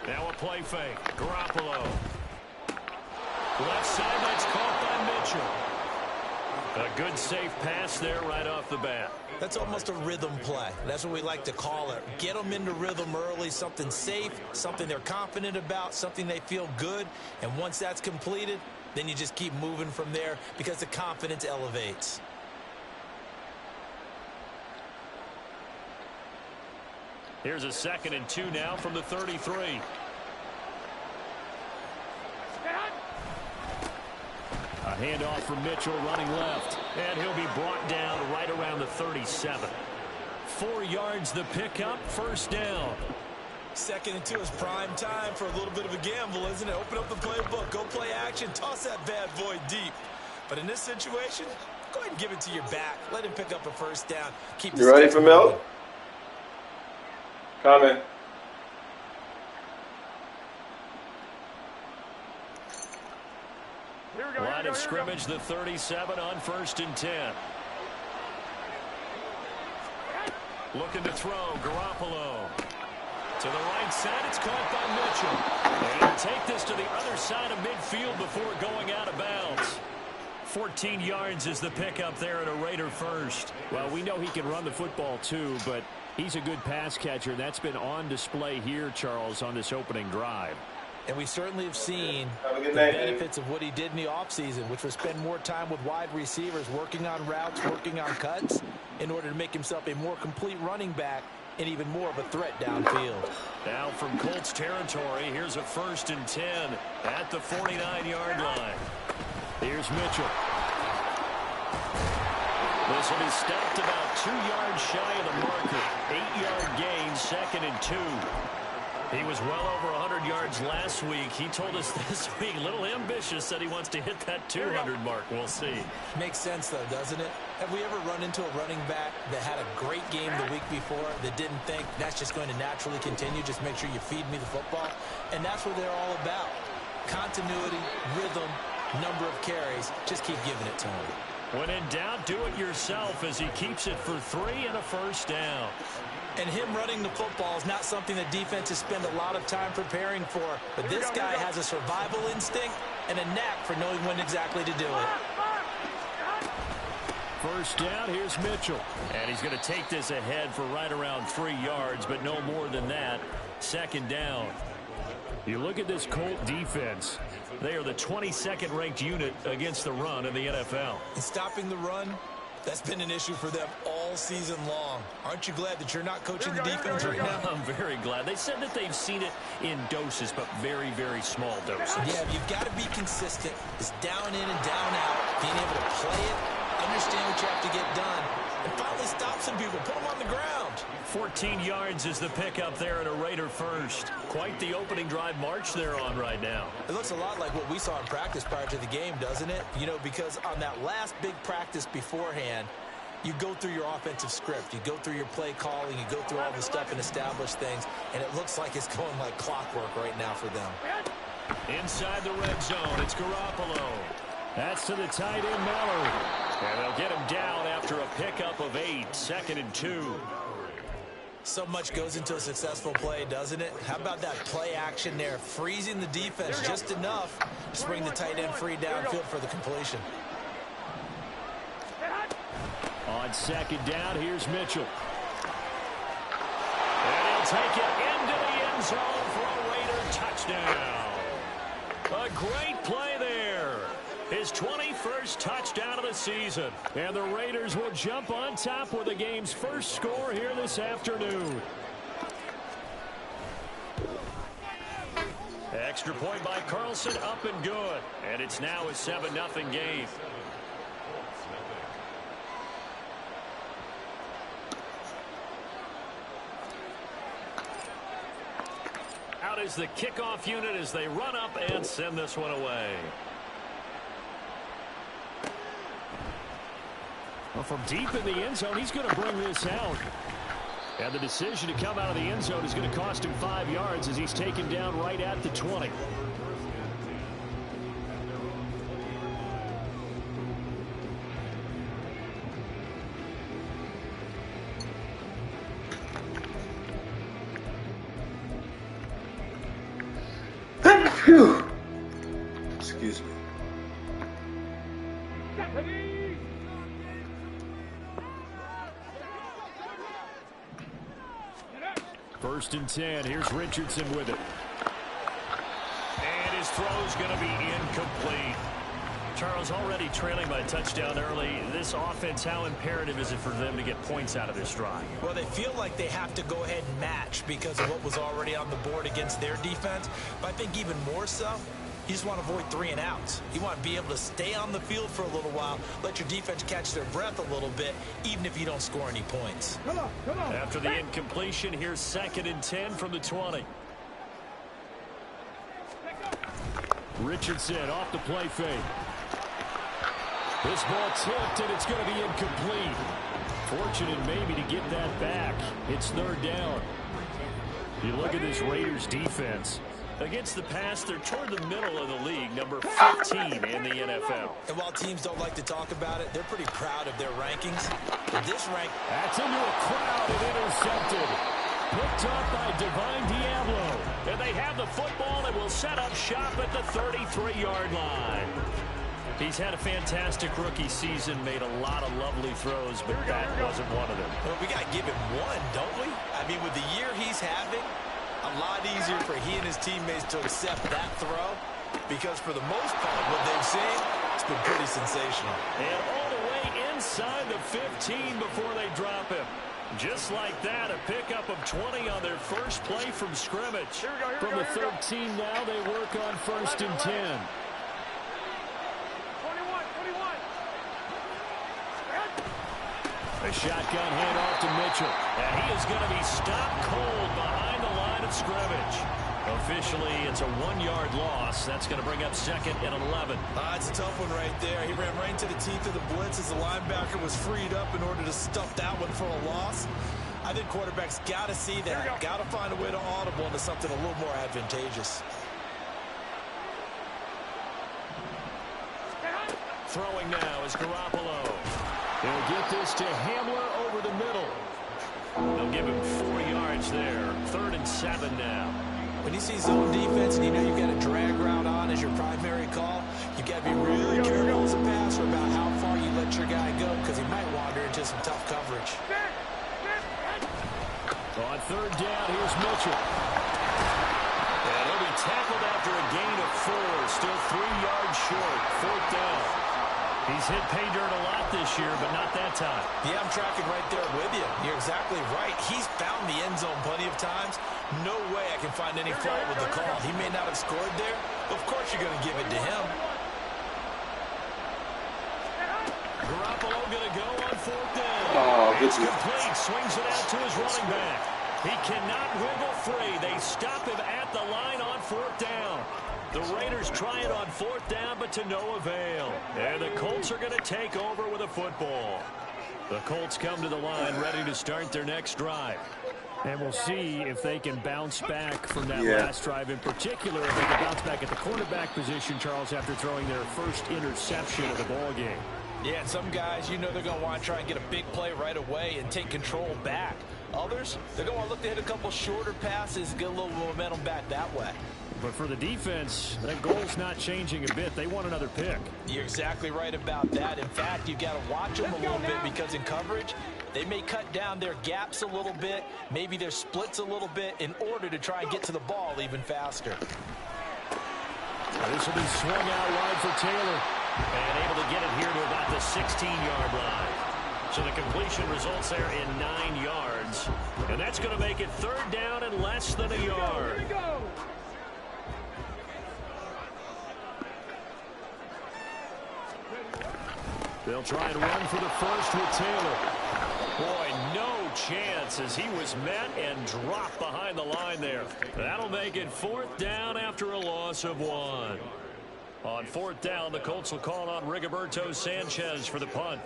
Now a play fake. Garoppolo. Left side, that's caught by Mitchell. A good safe pass there right off the bat. That's almost a rhythm play. That's what we like to call it. Get them into rhythm early, something safe, something they're confident about, something they feel good. And once that's completed, then you just keep moving from there because the confidence elevates. Here's a 2nd and 2 now from the 33. A handoff from Mitchell running left. And he'll be brought down right around the 37. 4 yards the pickup, first down. 2nd and 2 is prime time for a little bit of a gamble, isn't it? Open up the playbook, go play action, toss that bad boy deep. But in this situation, go ahead and give it to your back. Let him pick up a first down. Keep you ready for Milt? Coming. Line of scrimmage, the 37 on 1st and 10. Looking to throw, Garoppolo. To the right side, it's caught by Mitchell. And he'll take this to the other side of midfield before going out of bounds. 14 yards is the pickup there at a Raider first. Well, we know he can run the football too, but he's a good pass catcher. That's been on display here, Charles, on this opening drive. And we certainly have seen the benefits of what he did in the offseason, which was spend more time with wide receivers, working on routes, working on cuts, in order to make himself a more complete running back and even more of a threat downfield. Now from Colts territory, here's a 1st and 10 at the 49-yard line. Here's Mitchell. This will be stopped about 2 yards shy of the marker. 8-yard gain, 2nd and 2. He was well over 100 yards last week. He told us this week, a little ambitious, said he wants to hit that 200 mark. We'll see. Makes sense, though, doesn't it? Have we ever run into a running back that had a great game the week before that didn't think that's just going to naturally continue? Just make sure you feed me the football. And that's what they're all about. Continuity, rhythm, number of carries. Just keep giving it to him. When in doubt, do it yourself as he keeps it for 3 and a first down. And him running the football is not something that defenses spend a lot of time preparing for. But this guy has a survival instinct and a knack for knowing when exactly to do it. First down, here's Mitchell. And he's going to take this ahead for right around 3 yards, but no more than that. 2nd down. You look at this Colt defense. They are the 22nd ranked unit against the run in the NFL. And stopping the run, that's been an issue for them all season long. Aren't you glad that you're not coaching the defense right now? I'm very glad. They said that they've seen it in doses, but very, very small doses. Yeah, you've got to be consistent. It's down in and down out. Being able to play it, understand what you have to get done, and finally stop some people, put them on the ground. 14 yards is the pickup there at a Raider first. Quite the opening drive march they're on right now. It looks a lot like what we saw in practice prior to the game, doesn't it? You know, because on that last big practice beforehand, you go through your offensive script. You go through your play calling. You go through all the stuff and establish things. And it looks like it's going like clockwork right now for them. Inside the red zone, it's Garoppolo. That's to the tight end, Mallory. And they'll get him down after a pickup of 8, 2nd and 2. So much goes into a successful play, doesn't it? How about that play action there? Freezing the defense just enough to bring the tight end free downfield for the completion. On 2nd down, here's Mitchell. And he'll take it into the end zone for a Raider touchdown. A great play there. His 21st touchdown of the season. And the Raiders will jump on top with the game's first score here this afternoon. Extra point by Carlson, up and good. And it's now a 7-0 game. Out is the kickoff unit as they run up and send this one away. Well, from deep in the end zone, he's going to bring this out. And the decision to come out of the end zone is going to cost him 5 yards as he's taken down right at the 20. Phew. Excuse me. First and 10. Here's Richardson with it. And his throw's going to be incomplete. Charles, already trailing by a touchdown early. This offense, how imperative is it for them to get points out of this drive? Well, they feel like they have to go ahead and match because of what was already on the board against their defense. But I think even more so, you just want to avoid 3 and outs. You want to be able to stay on the field for a little while, let your defense catch their breath a little bit, even if you don't score any points. Come on. After the incompletion, here's 2nd and 10 from the 20. Richardson off the play fake. This ball tipped, and it's going to be incomplete. Fortunate maybe to get that back. It's 3rd down. You look at this Raiders defense. Against the pass, they're toward the middle of the league, number 15 in the NFL. And while teams don't like to talk about it, they're pretty proud of their rankings. But this rank... That's into a crowd and intercepted. Picked up by Divine Diablo. And they have the football and will set up shop at the 33-yard line. He's had a fantastic rookie season, made a lot of lovely throws, but that wasn't one of them. Well, we got to give him one, don't we? I mean, with the year he's having, a lot easier for he and his teammates to accept that throw because for the most part, what they've seen, it's been pretty sensational. And all the way inside the 15 before they drop him. Just like that, a pickup of 20 on their first play from scrimmage. From the 13 now, they work on 1st and 10. A shotgun handoff to Mitchell. And he is going to be stopped cold behind the line of scrimmage. Officially, it's a 1-yard loss. That's going to bring up 2nd and 11. It's a tough one right there. He ran right into the teeth of the blitz as the linebacker was freed up in order to stuff that one for a loss. I think quarterbacks got to see that. Got to find a way to audible into something a little more advantageous. Throwing now is Garoppolo. They'll get this to Hamler over the middle. They'll give him 4 yards there. 3rd and 7 now. When you see zone defense and you know you've got a drag route on as your primary call, you've got to be really careful as a passer about how far you let your guy go because he might wander into some tough coverage. On 3rd down, here's Mitchell. And he'll be tackled after a gain of 4. Still 3 yards short. 4th down. He's hit pay dirt a lot this year, but not that time. Yeah, I'm tracking right there with you. You're exactly right. He's found the end zone plenty of times. No way I can find any fault with the call. He may not have scored there. Of course you're going to give it to him. Garoppolo going to go on 4th down. Oh, it's complete. Swings it out to his running back. He cannot wiggle free. They stop him at the line on 4th down. The Raiders try it on 4th down, but to no avail. And the Colts are going to take over with a football. The Colts come to the line ready to start their next drive. And we'll see if they can bounce back from that last drive. In particular, if they can bounce back at the quarterback position, Charles, after throwing their first interception of the ball game. Yeah, and some guys, you know they're going to want to try and get a big play right away and take control back. Others, they're going to look to hit a couple shorter passes and get a little momentum back that way. But for the defense, that goal's not changing a bit. They want another pick. You're exactly right about that. In fact, you've got to watch them a little bit because in coverage, they may cut down their gaps a little bit, maybe their splits a little bit in order to try and get to the ball even faster. This will be swung out wide for Taylor. And able to get it here to about the 16-yard line. So the completion results there in 9 yards. And that's going to make it 3rd down and less than a yard. They'll try and run for the first with Taylor. Boy, no chance as he was met and dropped behind the line there. That'll make it 4th down after a loss of 1. On 4th down, the Colts will call on Rigoberto Sanchez for the punt.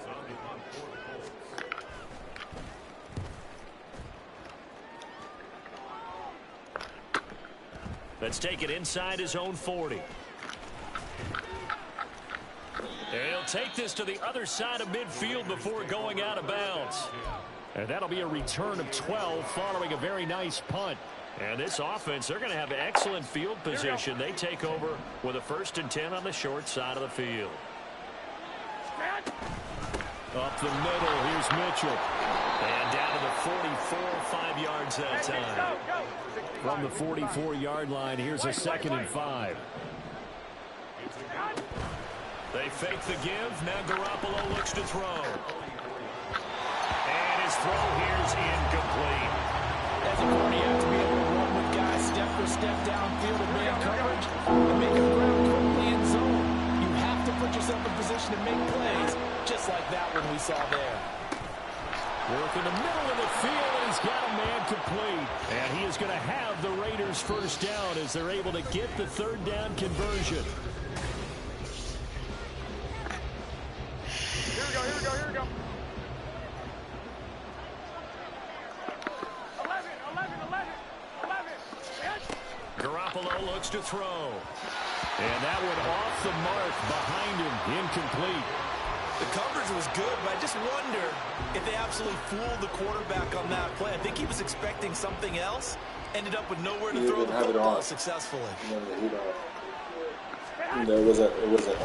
Let's take it inside his own 40. And he'll take this to the other side of midfield before going out of bounds. And that'll be a return of 12 following a very nice punt. And this offense, they're going to have excellent field position. They take over with a 1st and 10 on the short side of the field. Up the middle, here's Mitchell. And down to the 44, 5 yards that time. From the 44-yard line, here's a 2nd and 5. They fake the give. Now Garoppolo looks to throw. And his throw here is incomplete. As a corner, you have to be able to run with guys step for step downfield and man coverage and make them ground quickly in zone. You have to put yourself in position to make plays, just like that one we saw there. Work in the middle of the field, and he's got a man complete. And he is going to have the Raiders' 1st down as they're able to get the 3rd down conversion. Here we go. 11. Garoppolo looks to throw. And that one off the mark behind him, incomplete. The coverage was good, but I just wonder if they absolutely fooled the quarterback on that play. I think he was expecting something else. Ended up with nowhere to throw the football successfully. No, it wasn't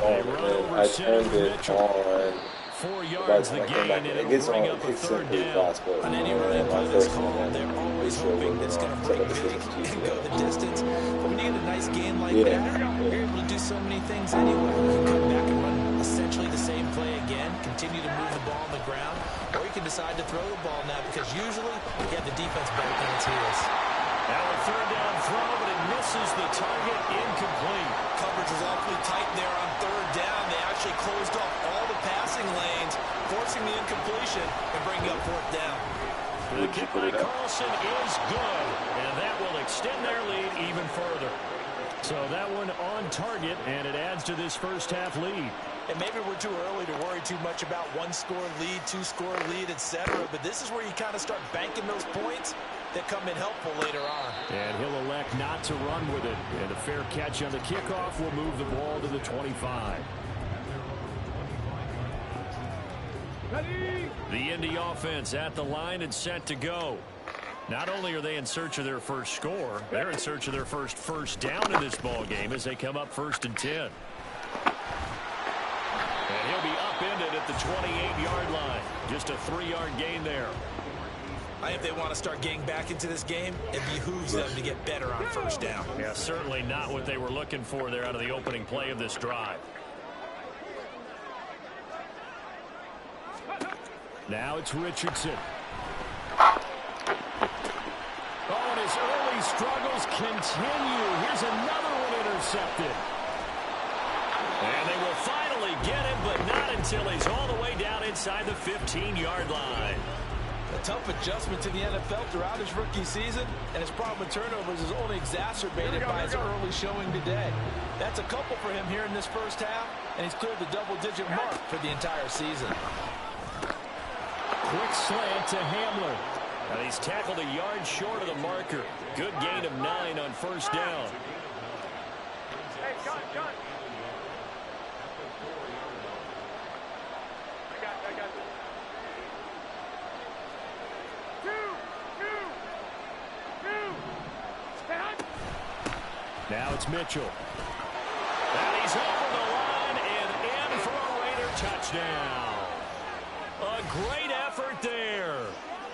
on. I turned it on. 4 yards the gain, and it will bring up a 3rd down. On any running play this call, they're always hoping that it's going to break big and go the distance. But when you get a nice game like that, you're able to do so many things anyway. You can come back and run essentially the same play again, continue to move the ball on the ground, or you can decide to throw the ball now because usually you have the defense back on its heels. Now a 3rd down throw, but it misses the target, incomplete. Coverage was awfully tight there on 3rd down. They actually closed off all the passing lanes, forcing the incompletion and bringing up 4th down. The kick by Carlson is good, and that will extend their lead even further. So that one on target, and it adds to this 1st half lead. And maybe we're too early to worry too much about 1-score lead, 2-score lead, etc. But this is where you kind of start banking those points that come in helpful later on. And he'll elect not to run with it. And a fair catch on the kickoff will move the ball to the 25. The Indy offense at the line and set to go. Not only are they in search of their first score, they're in search of their first down in this ball game as they come up 1st and 10. And he'll be upended at the 28-yard line. Just a 3-yard gain there. I think they want to start getting back into this game. It behooves them to get better on 1st down. Yeah, certainly not what they were looking for there out of the opening play of this drive. Now it's Richardson. Oh, and his early struggles continue. Here's another one intercepted. And they will finally get him, but not until he's all the way down inside the 15-yard line. A tough adjustment to the NFL throughout his rookie season, and his problem with turnovers is only exacerbated by his early showing today. That's a couple for him here in this 1st half, and he's cleared the double-digit mark for the entire season. Quick slant to Hamler. And he's tackled a yard short of the marker. Good gain of 9 on 1st down. Hey, John. I got this. 2. Now it's Mitchell. And he's over the line and in for a Raider touchdown. A great effort there.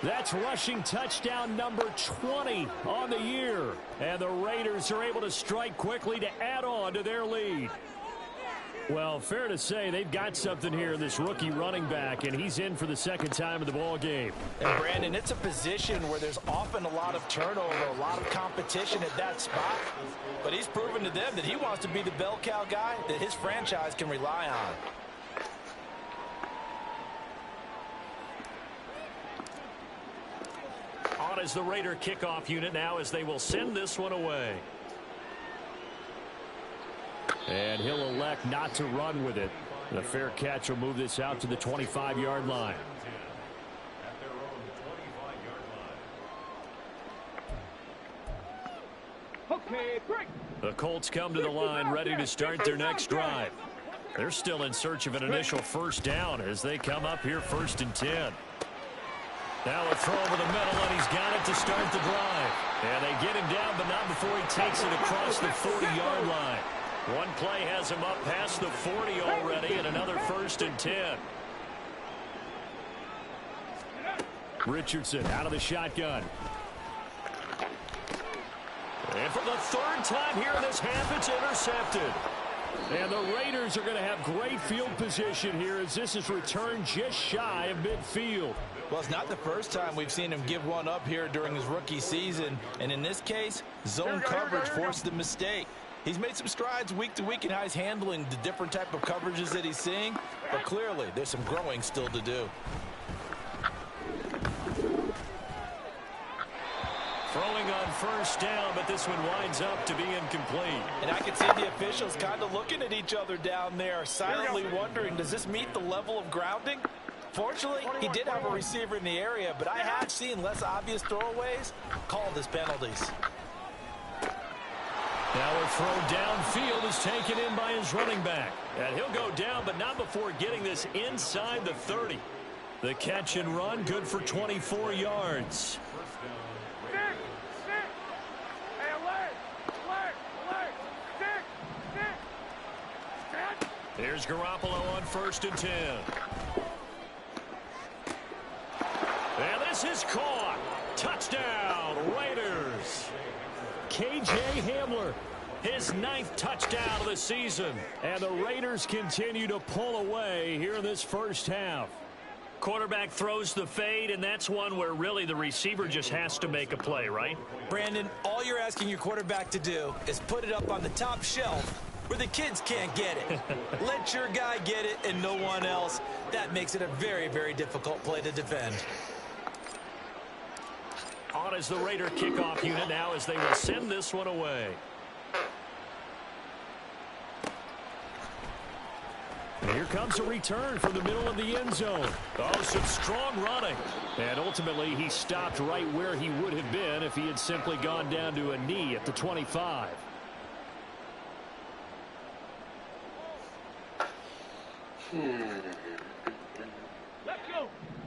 That's rushing touchdown number 20 on the year. And the Raiders are able to strike quickly to add on to their lead. Well, fair to say they've got something here in this rookie running back, and he's in for the 2nd time in the ball game. And Brandon, it's a position where there's often a lot of turnover, a lot of competition at that spot. But he's proven to them that he wants to be the bell cow guy that his franchise can rely on. On is the Raider kickoff unit now as they will send this one away. And he'll elect not to run with it. And a fair catch will move this out to the 25-yard line. Okay, break. The Colts come to the line ready to start their next drive. They're still in search of an initial 1st down as they come up here 1st and 10. Now a throw over the middle, and he's got it to start the drive. And they get him down, but not before he takes it across the 40-yard line. One play has him up past the 40 already, and another 1st and 10. Richardson out of the shotgun. And for the 3rd time here in this half, it's intercepted. And the Raiders are going to have great field position here as this is returned just shy of midfield. Well, it's not the first time we've seen him give one up here during his rookie season. And in this case, zone coverage forced the mistake. He's made some strides week to week in how he's handling the different type of coverages that he's seeing. But clearly, there's some growing still to do. Throwing on 1st down, but this one winds up to be incomplete. And I can see the officials kind of looking at each other down there, silently wondering, does this meet the level of grounding? Fortunately, he did have a receiver in the area, but I have seen less obvious throwaways called as penalties. Now a throw downfield is taken in by his running back. And he'll go down, but not before getting this inside the 30. The catch and run, good for 24 yards. Here's Garoppolo on 1st and 10. And this is caught. Touchdown, Raiders. K.J. Hamler, his 9th touchdown of the season. And the Raiders continue to pull away here in this first half. Quarterback throws the fade, and that's one where really the receiver just has to make a play, right? Brandon, all you're asking your quarterback to do is put it up on the top shelf where the kids can't get it. Let your guy get it and no one else. That makes it a very, very difficult play to defend. On is the Raider kickoff unit now as they will send this one away. And here comes a return from the middle of the end zone. Oh, some strong running. And ultimately, he stopped right where he would have been if he had simply gone down to a knee at the 25.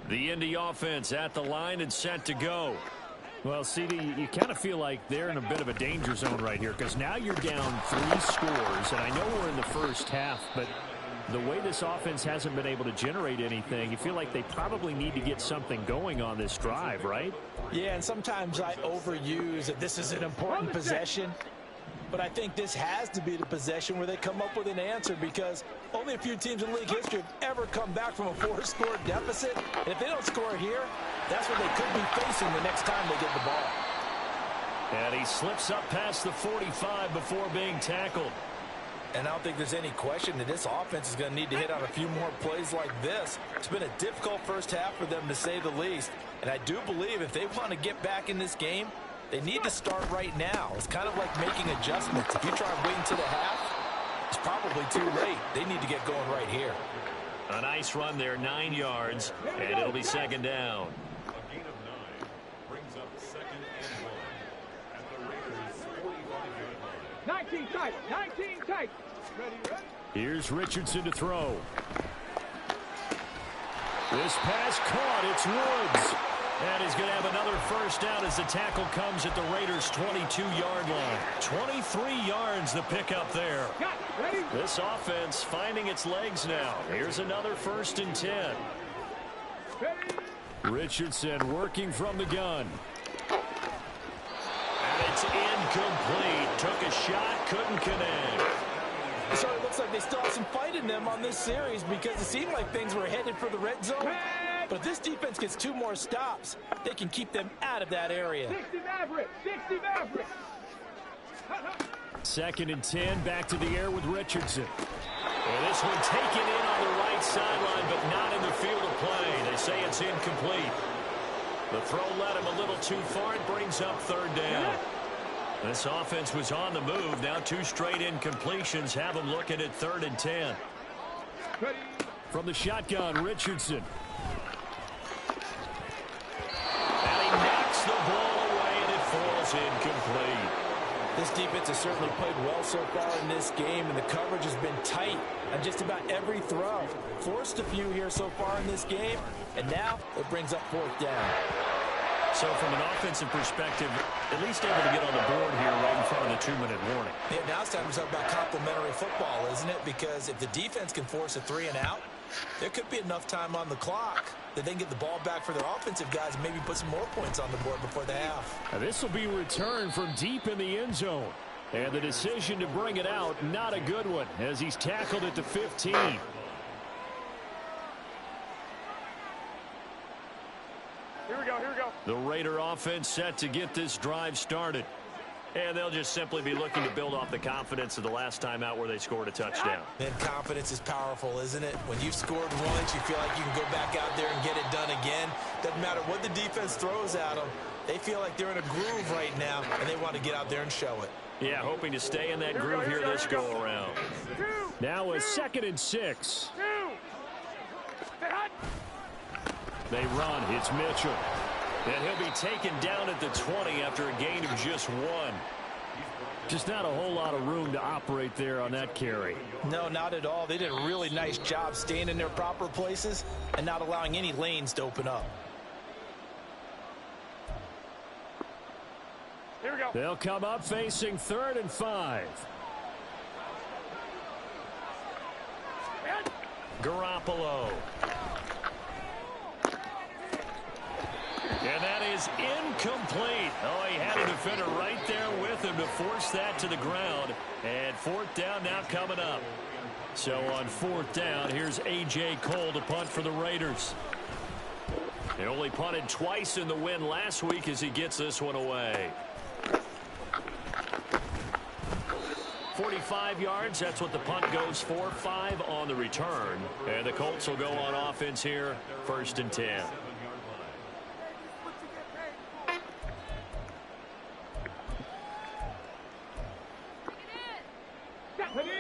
The Indy offense at the line and set to go. Well, CD, you kind of feel like they're in a bit of a danger zone right here because now you're down 3 scores, and I know we're in the first half, but the way this offense hasn't been able to generate anything, you feel like they probably need to get something going on this drive, right? Yeah, and sometimes I overuse that this is an important possession. But I think this has to be the possession where they come up with an answer because only a few teams in league history have ever come back from a 4-score deficit. And if they don't score here, that's what they could be facing the next time they get the ball. And he slips up past the 45 before being tackled. And I don't think there's any question that this offense is going to need to hit on a few more plays like this. It's been a difficult first half for them, to say the least. And I do believe if they want to get back in this game, they need to start right now. It's kind of like making adjustments. If you try and wait until the half, it's probably too late. They need to get going right here. A nice run there, 9 yards, and it'll be 2nd down. A gain of 9 brings up 2nd and 1 at the Raiders' 45-yard line. 19 tight, 19 tight. Ready. Here's Richardson to throw. This pass caught. It's Woods. And he's going to have another 1st down as the tackle comes at the Raiders' 22-yard line. 23 yards the pickup there. Ready. This offense finding its legs now. Here's another 1st and 10. Ready. Richardson working from the gun. And it's incomplete. Took a shot, couldn't connect. So it looks like they still have some fight in them on this series because it seemed like things were headed for the red zone. But if this defense gets 2 more stops, they can keep them out of that area. 60 Maverick, 60 Maverick. 2nd and 10, back to the air with Richardson. And this one taken in on the right sideline, but not in the field of play. They say it's incomplete. The throw led him a little too far. It brings up 3rd down. This offense was on the move. Now 2 straight incompletions have them looking at 3rd and 10. Ready. From the shotgun, Richardson. And he knocks the ball away, and it falls incomplete. This defense has certainly played well so far in this game, and the coverage has been tight on just about every throw. Forced a few here so far in this game, and now it brings up 4th down. So from an offensive perspective, at least able to get on the board here right in front of the 2-minute warning. Yeah, now it's time to talk about complementary football, isn't it? Because if the defense can force a 3 and out, there could be enough time on the clock that they can get the ball back for their offensive guys and maybe put some more points on the board before the half. Now this will be returned from deep in the end zone. And the decision to bring it out, not a good one, as he's tackled at the 15. Here we go, here we go. The Raider offense set to get this drive started. And they'll just simply be looking to build off the confidence of the last time out where they scored a touchdown. And confidence is powerful, isn't it? When you've scored once, you feel like you can go back out there and get it done again. Doesn't matter what the defense throws at them. They feel like they're in a groove right now, and they want to get out there and show it. Yeah, hoping to stay in that groove here this go-around. Now a 2nd and 6. They run. It's Mitchell. And he'll be taken down at the 20 after a gain of just 1. Just not a whole lot of room to operate there on that carry. No, not at all. They did a really nice job staying in their proper places and not allowing any lanes to open up. Here we go. They'll come up facing 3rd and 5. Garoppolo. And that is incomplete. Oh, he had a defender right there with him to force that to the ground. And 4th down now coming up. So on 4th down, here's A.J. Cole to punt for the Raiders. He only punted twice in the win last week as he gets this one away. 45 yards, that's what the punt goes for. 5 on the return. And the Colts will go on offense here, 1st and 10.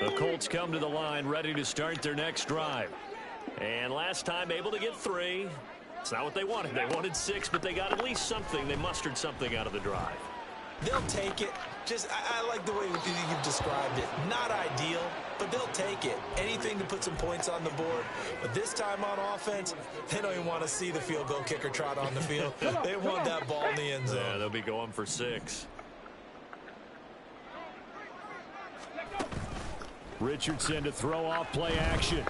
The Colts come to the line ready to start their next drive. And last time able to get 3. It's not what they wanted. They wanted 6, but they got at least something. They mustered something out of the drive. They'll take it. I like the way you've described it. Not ideal, but they'll take it. Anything to put some points on the board. But this time on offense, they don't even want to see the field goal kicker trot on the field. They want that ball in the end zone. Yeah, they'll be going for 6. Richardson to throw off play action.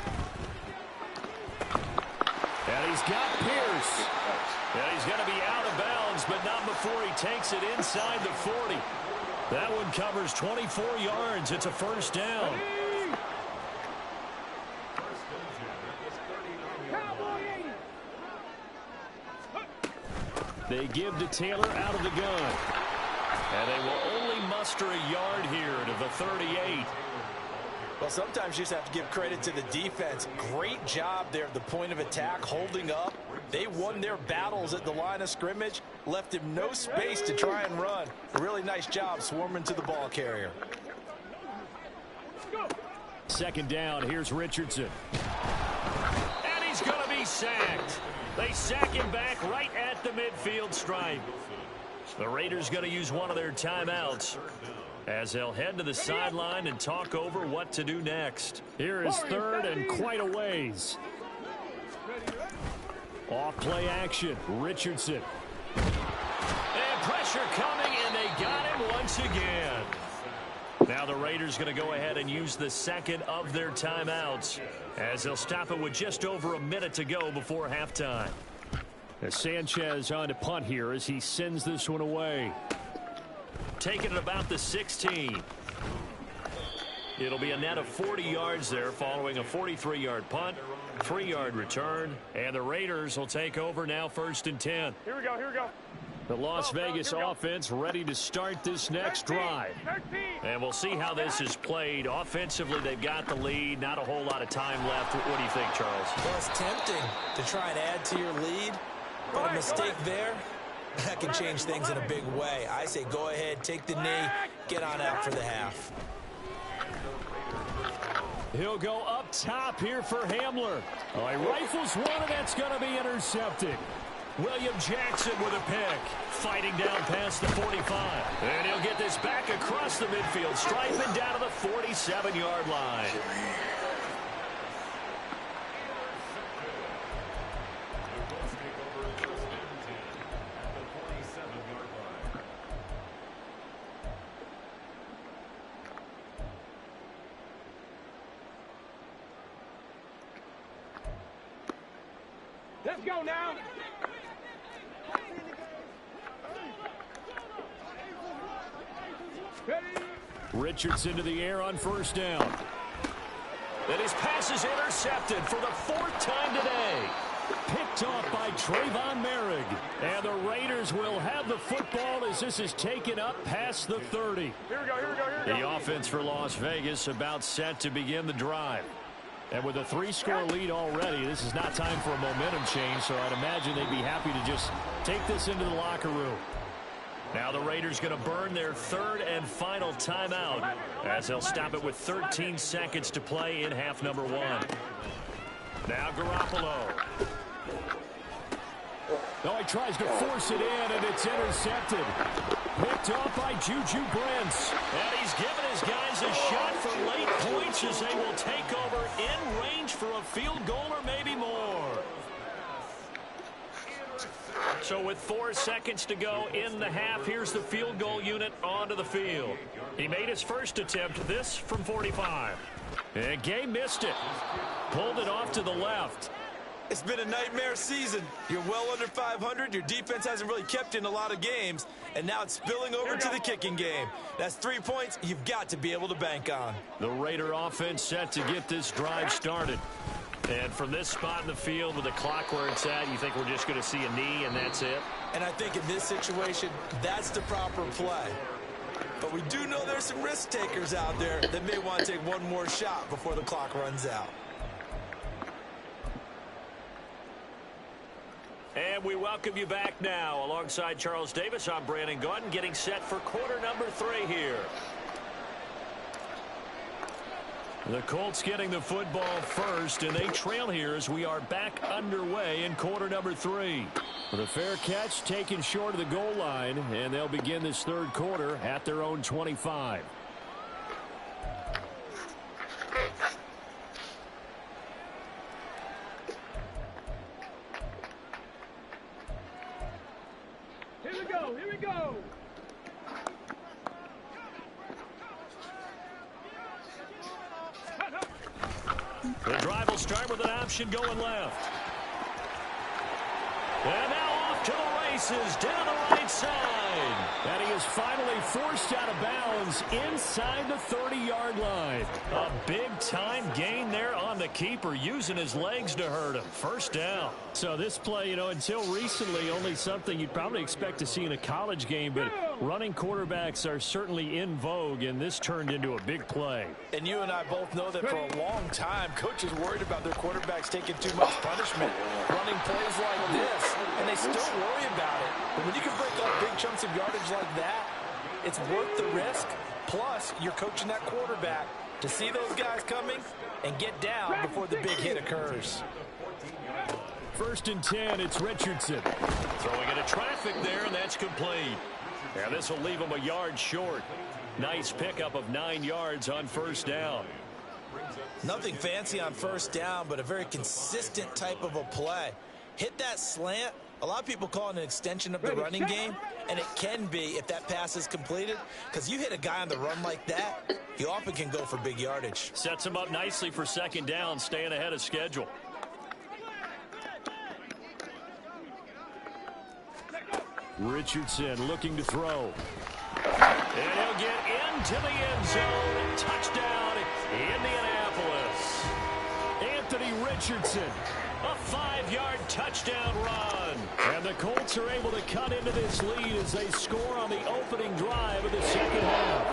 And he's got Pierce. Yeah, he's going to be out of bounds, but not before he takes it inside the 40. That one covers 24 yards. It's a 1st down. They give to Taylor out of the gun. And they will only muster a yard here to the 38. Well, sometimes you just have to give credit to the defense. Great job there at the point of attack, holding up. They won their battles at the line of scrimmage, left him no space to try and run. A really nice job swarming to the ball carrier. 2nd down, here's Richardson. And he's going to be sacked. They sack him back right at the midfield stripe. The Raiders going to use one of their timeouts as they'll head to the sideline and talk over what to do next. Here is 3rd and quite a ways. Off play action, Richardson. And pressure coming, and they got him once again. Now the Raiders going to go ahead and use the 2nd of their timeouts as they'll stop it with just over a minute to go before halftime. As Sanchez on to punt here as he sends this one away. Taking it about the 16. It'll be a net of 40 yards there following a 43-yard punt, 3-yard return, and the Raiders will take over now 1st and 10. Here we go, here we go. The Las Vegas offense ready to start this next drive. 13. And we'll see how this is played. Offensively, they've got the lead. Not a whole lot of time left. What do you think, Charles? Well, it's tempting to try and add to your lead, but a mistake there, that can change things in a big way. I say go ahead, take the knee, get on out for the half. He'll go up top here for Hamler. Oh, he rifles one, and that's going to be intercepted. William Jackson with a pick. Fighting down past the 45. And he'll get this back across the midfield stripe and down to the 47-yard line. Let's go now. Richardson to the air on first down. And his pass is intercepted for the 4th time today. Picked off by Trayvon Merrick. And the Raiders will have the football as this is taken up past the 30. Here we go, here we go, here we go. The offense for Las Vegas about set to begin the drive. And with a 3-score lead already, this is not time for a momentum change, so I'd imagine they'd be happy to just take this into the locker room. Now the Raiders going to burn their 3rd and final timeout as they'll stop it with 13 seconds to play in half number 1. Now Garoppolo. No, he tries to force it in, and it's intercepted. Picked off by Juju Brents. And he's given his guys a shot for late points as they will take over in range for a field goal or maybe more. So with 4 seconds to go in the half, here's the field goal unit onto the field. He made his first attempt, this from 45. And Gay missed it. Pulled it off to the left. It's been a nightmare season. You're well under 500. Your defense hasn't really kept you in a lot of games. And now it's spilling over to the kicking game. That's 3 points you've got to be able to bank on. The Raider offense set to get this drive started. And from this spot in the field with the clock where it's at, you think we're just going to see a knee and that's it? And I think in this situation, that's the proper play. But we do know there's some risk takers out there that may want to take one more shot before the clock runs out. And we welcome you back now. Alongside Charles Davis, I'm Brandon Gaudin, getting set for quarter number 3 here. The Colts getting the football first, and they trail here as we are back underway in quarter number 3. With a fair catch taken short of the goal line, and they'll begin this 3rd quarter at their own 25. Here we go, here we go. The drive will start with an option going left. And now off to the races, down the right side. And he is finally forced out of bounds inside the 30-yard line. A big-time gain there on the keeper, using his legs to hurt him. First down. So this play, until recently, only something you'd probably expect to see in a college game, but running quarterbacks are certainly in vogue, and this turned into a big play. And you and I both know that for a long time, coaches worried about their quarterbacks taking too much punishment, running plays like this, and they still worry about it. But when you can break up big chunks of yardage like that, it's worth the risk. Plus, you're coaching that quarterback to see those guys coming and get down before the big hit occurs. 1st and 10, it's Richardson. Throwing into traffic there, and that's complete. And this will leave him a yard short. Nice pickup of 9 yards on first down. Nothing fancy on first down, but a very consistent type of a play. Hit that slant. A lot of people call it an extension of the running game, and it can be if that pass is completed, because you hit a guy on the run like that, he often can go for big yardage. Sets him up nicely for 2nd down, staying ahead of schedule. Richardson looking to throw. And he'll get into the end zone. Touchdown, Indianapolis. Anthony Richardson. A 5-yard touchdown run. And the Colts are able to cut into this lead as they score on the opening drive of the 2nd half.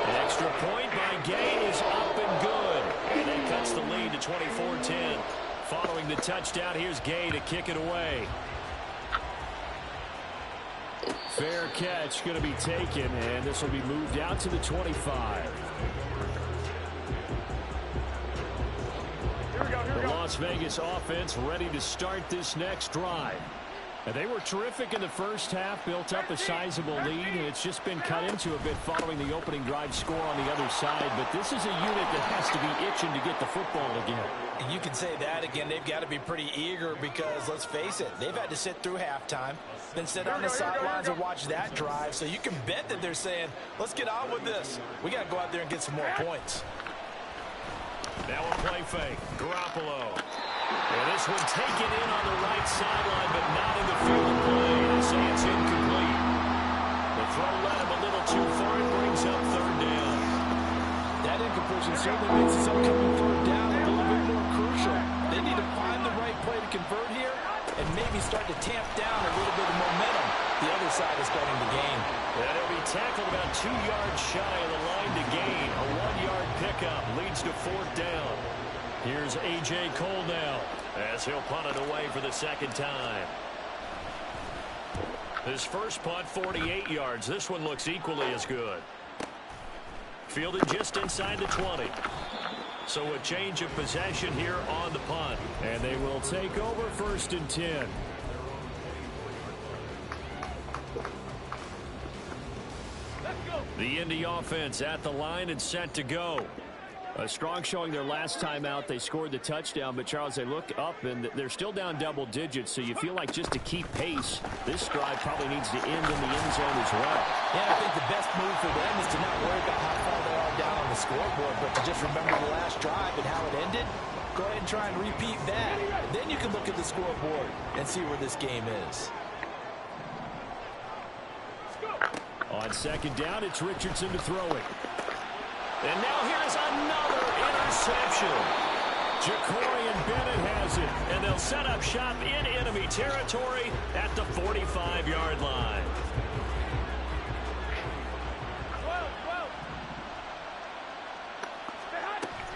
An extra point by Gay is up and good. And that cuts the lead to 24-10. Following the touchdown, here's Gay to kick it away. Fair catch going to be taken, and this will be moved out to the 25. Here we go, here we go. Las Vegas offense ready to start this next drive. And they were terrific in the first half, built up a sizable lead, and it's just been cut into a bit following the opening drive score on the other side. But this is a unit that has to be itching to get the football again. And you can say that again. They've got to be pretty eager because, let's face it, they've had to sit through halftime, then sit on the sidelines and watch that drive. So you can bet that they're saying, let's get on with this. We got to go out there and get some more points. Now a play fake. Garoppolo. And this one taken in on the right sideline, but not in the field of play. They say it's incomplete. The throw led him a little too far. It brings up third down. That incompletion certainly makes this upcoming third down a little bit more crucial. They need to find the right play to convert here and maybe start to tamp down a little bit of momentum. The other side is starting to gain. And he'll be tackled about 2 yards shy of the line to gain. A 1-yard pickup leads to fourth down. Here's A.J. Cole now as he'll punt it away for the second time. His first punt, 48 yards. This one looks equally as good. Fielded just inside the 20. So a change of possession here on the punt. And they will take over 1st and 10. The Indy offense at the line and set to go. A strong showing their last time out. They scored the touchdown, but Charles, they look up and they're still down double digits, so you feel like just to keep pace, this drive probably needs to end in the end zone as well. Yeah, I think the best move for them is to not worry about how far they are down on the scoreboard, but to just remember the last drive and how it ended. Go ahead and try and repeat that. Then you can look at the scoreboard and see where this game is. On second down, it's Richardson to throw it. And now here's another interception. Ja'Cory Bennett has it, and they'll set up shop in enemy territory at the 45-yard line.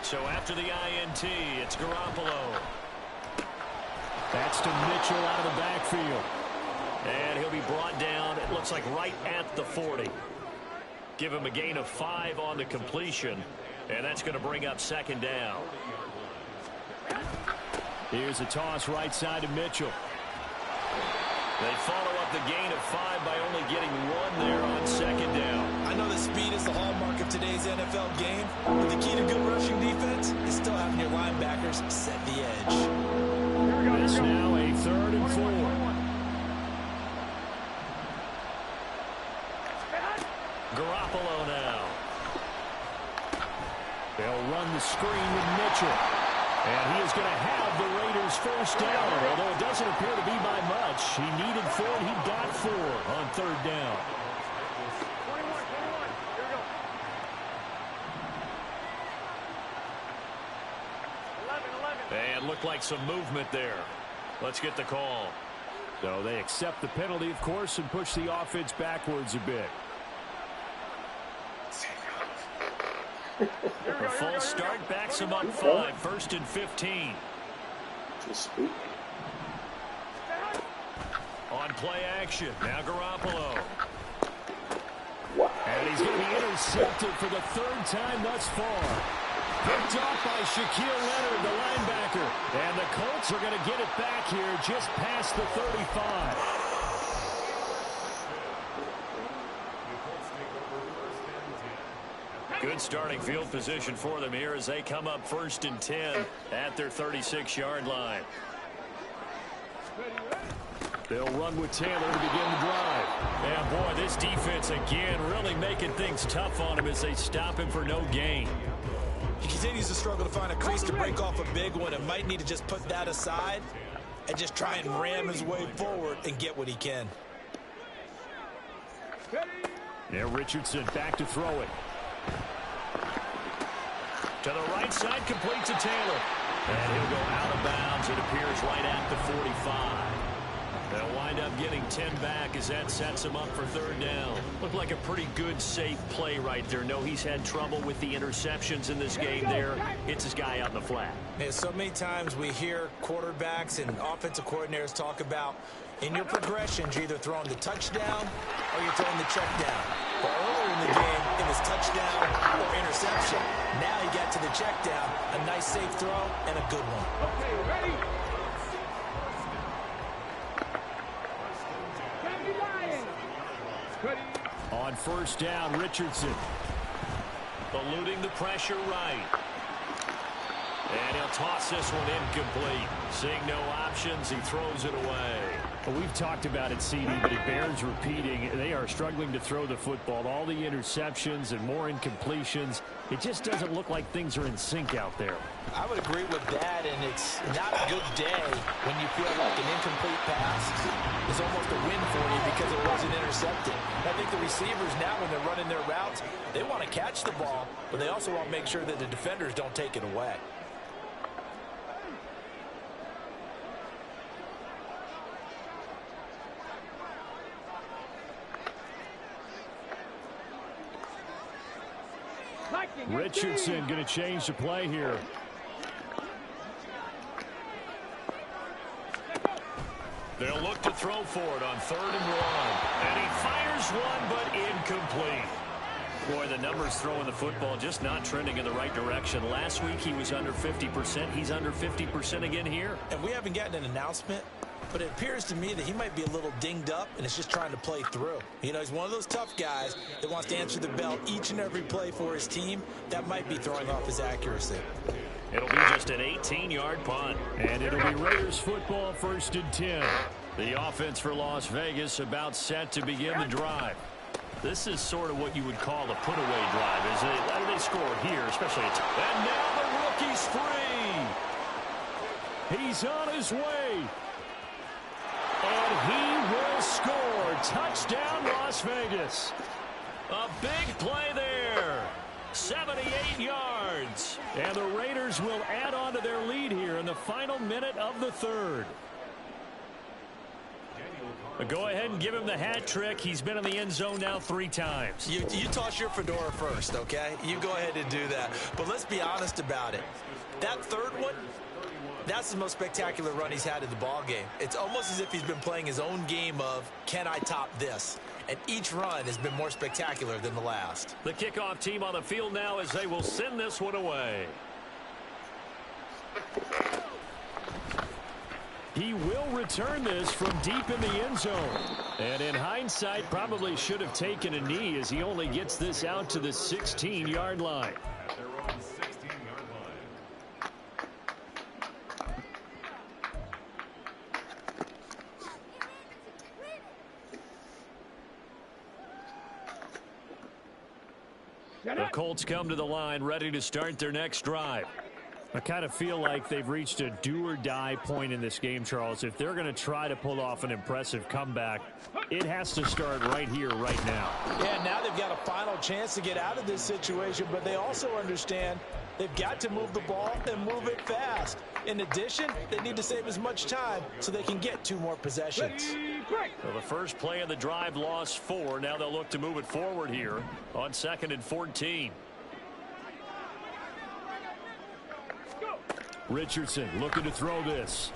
So after the INT, it's Garoppolo. That's to Mitchell out of the backfield. And he'll be brought down, it looks like right at the 40. Give him a gain of 5 on the completion, and that's going to bring up second down. Here's a toss right side to Mitchell. They follow up the gain of 5 by only getting 1 there on second down. I know that speed is the hallmark of today's NFL game, but the key to good rushing defense is still having your linebackers set the edge. This now a 3rd and 4. Garoppolo now. They'll run the screen with Mitchell. And he is going to have the Raiders first down, although it doesn't appear to be by much. He needed 4, and he got 4 on third down. 21. Here we go. 11. And looked like some movement there. Let's get the call. So they accept the penalty, of course, and push the offense backwards a bit. A false start backs him up 5, 1st and 15. Just speak. On play action, now Garoppolo. Wow. And he's going to be intercepted for the 3rd time thus far. Picked off by Shaquille Leonard, the linebacker. And the Colts are going to get it back here just past the 35. Good starting field position for them here as they come up 1st and 10 at their 36-yard line. They'll run with Taylor to begin the drive. And boy, this defense again really making things tough on him as they stop him for no gain. He continues to struggle to find a crease to break off a big one and might need to just put that aside and just try and ram his way forward and get what he can. Now Richardson back to throw it. To the right side, complete to Taylor. And he'll go out of bounds, it appears, right at the 45. They'll wind up getting 10 back as that sets him up for third down. Looked like a pretty good, safe play right there. No, he's had trouble with the interceptions in this game there. Hits his guy out in the flat. And so many times we hear quarterbacks and offensive coordinators talk about In your progressions, you're either throwing the touchdown or you're throwing the check down. But earlier in the game, it was touchdown or interception. Now he got to the check down, a nice safe throw, and a good one. Okay, ready? On first down, Richardson. Eluding the pressure right. And he'll toss this one incomplete. Seeing no options, he throws it away. Well, we've talked about it, CD, but it bears repeating. They are struggling to throw the football. All the interceptions and more incompletions. It just doesn't look like things are in sync out there. I would agree with that, and it's not a good day when you feel like an incomplete pass is almost a win for you because it wasn't intercepted. I think the receivers now, when they're running their routes, they want to catch the ball, but they also want to make sure that the defenders don't take it away. Richardson going to change the play here. They'll look to throw for it on 3rd and 1. And he fires one, but incomplete. Boy, the numbers throwing the football just not trending in the right direction. Last week he was under 50%. He's under 50% again here. And we haven't gotten an announcement, but it appears to me that he might be a little dinged up and is just trying to play through. You know, he's one of those tough guys that wants to answer the bell each and every play for his team. That might be throwing off his accuracy. It'll be just an 18-yard punt. And it'll be Raiders football, 1st and 10. The offense for Las Vegas about set to begin the drive. This is sort of what you would call a put-away drive, isn't it? They score here, especially. And now the rookie's free. He's on his way. And he will score. Touchdown, Las Vegas. A big play there. 78 yards. And the Raiders will add on to their lead here in the final minute of the 3rd. Go ahead and give him the hat trick. He's been in the end zone now 3 times. You toss your fedora first, okay? You go ahead and do that. But let's be honest about it. That 3rd one, that's the most spectacular run he's had in the ball game. It's almost as if he's been playing his own game of, can I top this? And each run has been more spectacular than the last. The kickoff team on the field now as they will send this one away. He will return this from deep in the end zone. And in hindsight, probably should have taken a knee as he only gets this out to the 16-yard line. They're on the 16-yard line. The Colts come to the line ready to start their next drive. I kind of feel like they've reached a do-or-die point in this game, Charles. If they're going to try to pull off an impressive comeback, it has to start right here, right now. Yeah, now they've got a final chance to get out of this situation, but they also understand they've got to move the ball and move it fast. In addition, they need to save as much time so they can get 2 more possessions. Well, the first play of the drive lost 4. Now they'll look to move it forward here on 2nd and 14. Richardson looking to throw this.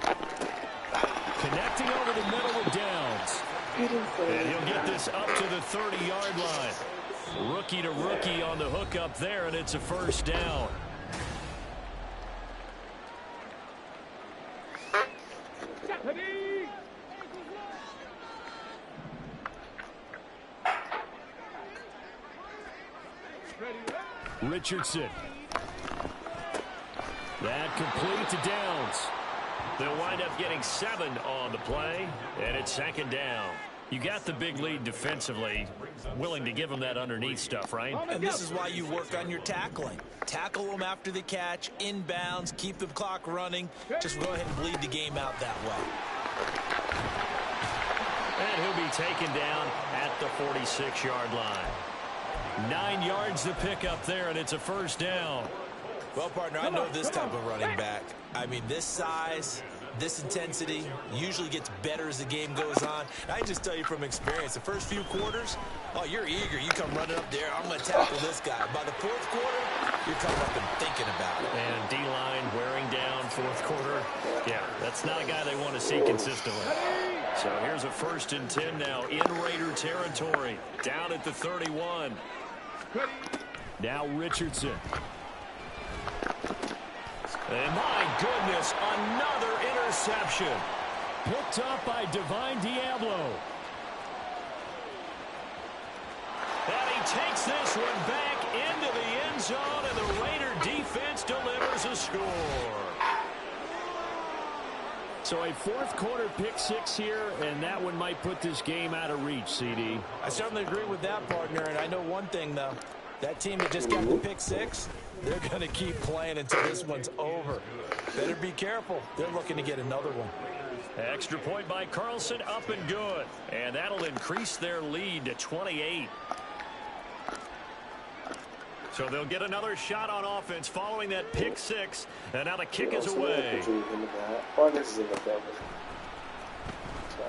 Connecting over the middle with Downs. And he'll get this up to the 30-yard line. Rookie to rookie on the hook up there, and it's a first down. Richardson. That complete to Downs. They'll wind up getting 7 on the play, and it's 2nd down. You got the big lead defensively, willing to give them that underneath stuff, right? And this is why you work on your tackling. Tackle them after the catch, inbounds, keep the clock running. Just go ahead and bleed the game out that way. And he'll be taken down at the 46-yard line. 9 yards to pick up there, and it's a first down. Well, partner, I know this type of running back. I mean, this size, this intensity usually gets better as the game goes on. I just tell you from experience, the first few quarters, oh, you're eager. You come running up there, I'm going to tackle this guy. By the fourth quarter, you're coming up and thinking about it. And D-line wearing down fourth quarter. Yeah, that's not a guy they want to see consistently. So here's a 1st and 10 now in Raider territory. Down at the 31. Now Richardson. And my goodness, another interception. Picked up by Divine Diablo. And he takes this one back into the end zone, and the Raider defense delivers a score. So a fourth quarter pick 6 here, and that one might put this game out of reach, CD. I certainly agree with that, partner, and I know one thing, though. That team that just got the pick 6, they're going to keep playing until this one's over. Better be careful. They're looking to get another one. Extra point by Carlson, up and good. And that'll increase their lead to 28. So they'll get another shot on offense following that pick 6. And now the kick is away.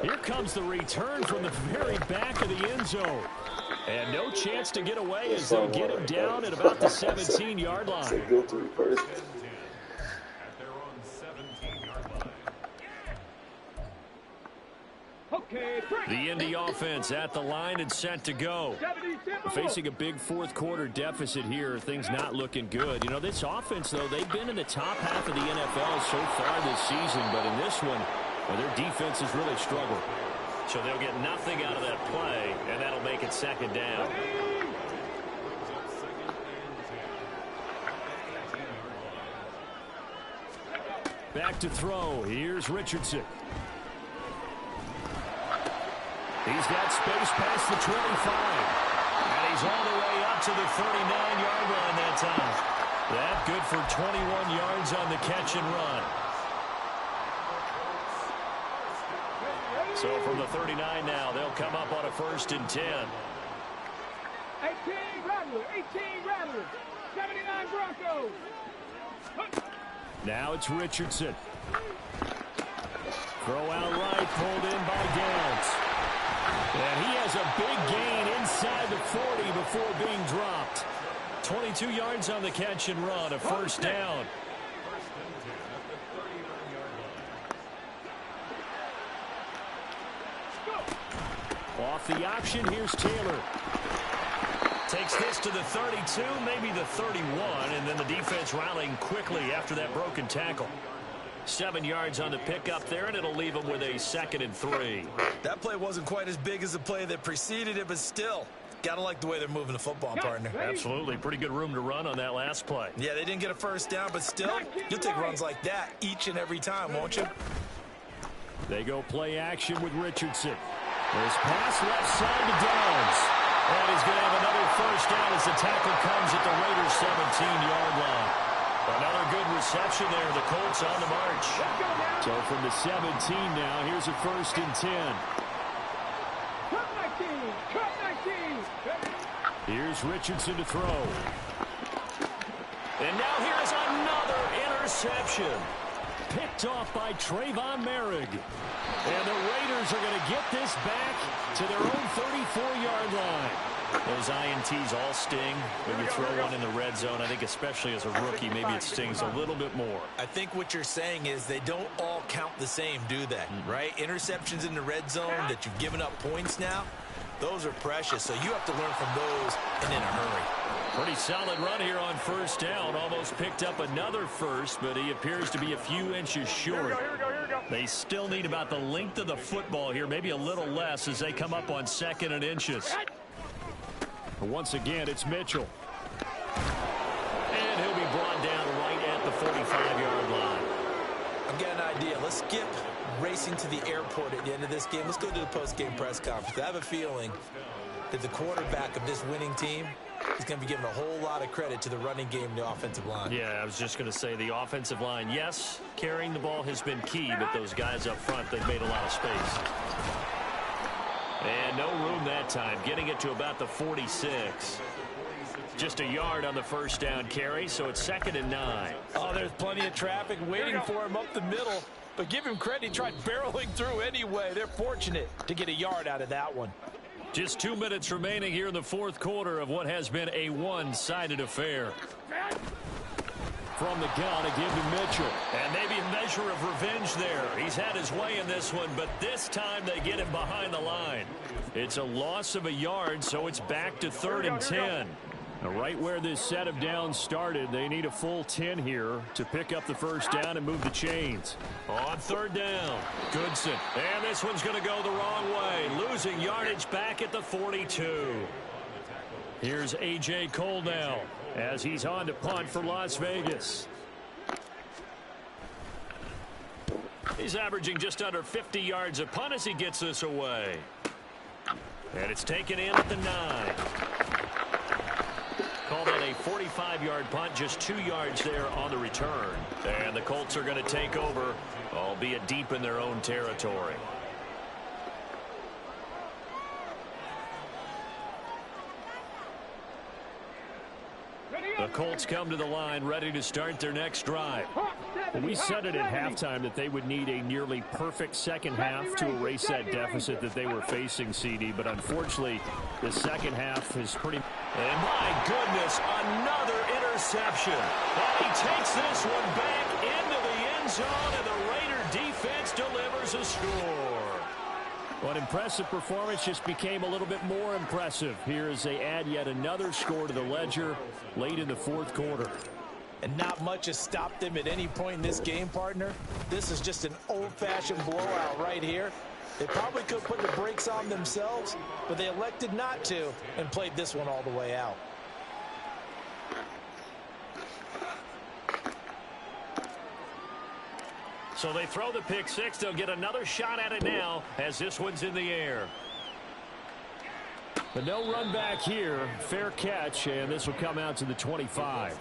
Here comes the return from the very back of the end zone. And no chance to get away as they'll get him down at about the 17-yard line. The Indy offense at the line and set to go. Facing a big fourth quarter deficit here, things not looking good. You know, this offense, though, they've been in the top half of the NFL so far this season, but in this one, well, their defense has really struggled. So they'll get nothing out of that play, and that'll make it 2nd down. Back to throw. Here's Richardson. He's got space past the 25. And he's all the way up to the 39-yard line that time. That good for 21 yards on the catch and run. So from the 39 now, they'll come up on a 1st and 10. 18 Rattlers, 18 Rattlers, 79 Broncos. Now it's Richardson. Throw out right, pulled in by Downs. And he has a big gain inside the 40 before being dropped. 22 yards on the catch and run, a 1st down. Off the option, here's Taylor. Takes this to the 32, maybe the 31, and then the defense rallying quickly after that broken tackle. 7 yards on the pickup there, and it'll leave them with a 2nd and 3. That play wasn't quite as big as the play that preceded it, but still, gotta like the way they're moving the football, partner. Absolutely. Pretty good room to run on that last play. Yeah, they didn't get a 1st down, but still, you'll take runs like that each and every time, won't you? They go play action with Richardson. There's pass left side to Downs. And he's going to have another 1st down as the tackle comes at the Raiders' 17-yard line. Another good reception there. The Colts on the march. So from the 17 now, here's a 1st and 10. Cut 19, cut 19. Here's Richardson to throw. And now here's another interception. Picked off by Trayvon Merrick. And the Raiders are going to get this back to their own 34-yard line. Those INTs all sting when you throw one in the red zone. I think especially as a rookie, maybe it stings a little bit more. I think what you're saying is they don't all count the same, do they? Right? Interceptions in the red zone that you've given up points now, those are precious. So you have to learn from those and in a hurry. Pretty solid run here on 1st down. Almost picked up another 1st, but he appears to be a few inches short. They still need about the length of the football here, maybe a little less as they come up on 2nd and inches. Once again, it's Mitchell. And he'll be brought down right at the 45-yard line. I've got an idea. Let's skip racing to the airport at the end of this game. Let's go to the post-game press conference. I have a feeling that the quarterback of this winning team is going to be giving a whole lot of credit to the running game and the offensive line. Yeah, I was just going to say the offensive line, yes, carrying the ball has been key, but those guys up front, they've made a lot of space. And no room that time, getting it to about the 46. Just a yard on the 1st down carry, so it's 2nd and 9. Oh, there's plenty of traffic waiting for him up the middle. but give him credit. He tried barreling through anyway. They're fortunate to get a yard out of that one. Just 2 minutes remaining here in the fourth quarter of what has been a one-sided affair. From the gun, a give to Mitchell. And maybe a measure of revenge there. He's had his way in this one, but this time they get him behind the line. It's a loss of a yard, so it's back to 3rd and 10. Now, right where this set of downs started, they need a full 10 here to pick up the first down and move the chains. On 3rd down, Goodson. And this one's going to go the wrong way. Losing yardage back at the 42. Here's A.J. Cole now as he's on to punt for Las Vegas. He's averaging just under 50 yards a punt as he gets this away. And it's taken in at the 9. Call that a 45-yard punt, just 2 yards there on the return. And the Colts are going to take over, albeit deep in their own territory. The Colts come to the line ready to start their next drive. We said it at halftime that they would need a nearly perfect second half to erase that deficit that they were facing, CD. But unfortunately, the second half is pretty... And my goodness, another interception. And he takes this one back into the end zone, and the Raider defense delivers a score. Well, an impressive performance just became a little bit more impressive here as they add yet another score to the ledger late in the fourth quarter. And not much has stopped them at any point in this game, partner. This is just an old-fashioned blowout right here. They probably could put the brakes on themselves, but they elected not to and played this one all the way out. So they throw the pick six. They'll get another shot at it now as this one's in the air. But no run back here. Fair catch, and this will come out to the 25.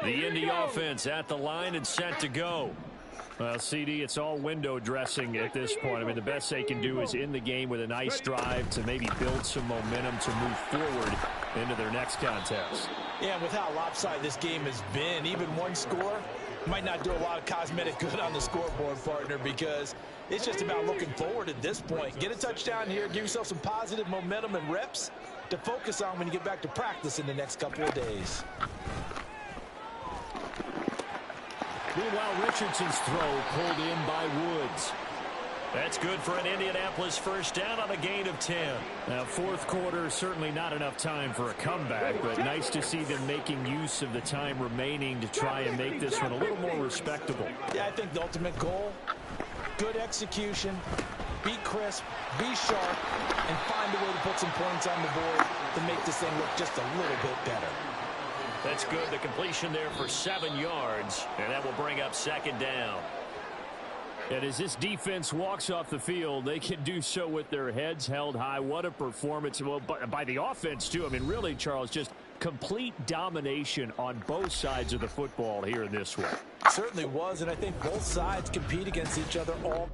The Indy offense at the line and set to go. Well, CD, it's all window dressing at this point. I mean, the best they can do is in the game with a nice drive to maybe build some momentum to move forward into their next contest. Yeah, with how lopsided this game has been, even one score might not do a lot of cosmetic good on the scoreboard, partner, because it's just about looking forward at this point. Get a touchdown here, give yourself some positive momentum and reps to focus on when you get back to practice in the next couple of days. Meanwhile, Richardson's throw pulled in by Woods. That's good for an Indianapolis first down on a gain of 10. Now, fourth quarter, certainly not enough time for a comeback, but nice to see them making use of the time remaining to try and make this one a little more respectable. Yeah, I think the ultimate goal, good execution, be crisp, be sharp, and find a way to put some points on the board to make this thing look just a little bit better. That's good. The completion there for 7 yards, and that will bring up second down. And as this defense walks off the field, they can do so with their heads held high. What a performance by the offense, too. I mean, really, Charles, just complete domination on both sides of the football here in this one. Certainly was, and I think both sides compete against each other all.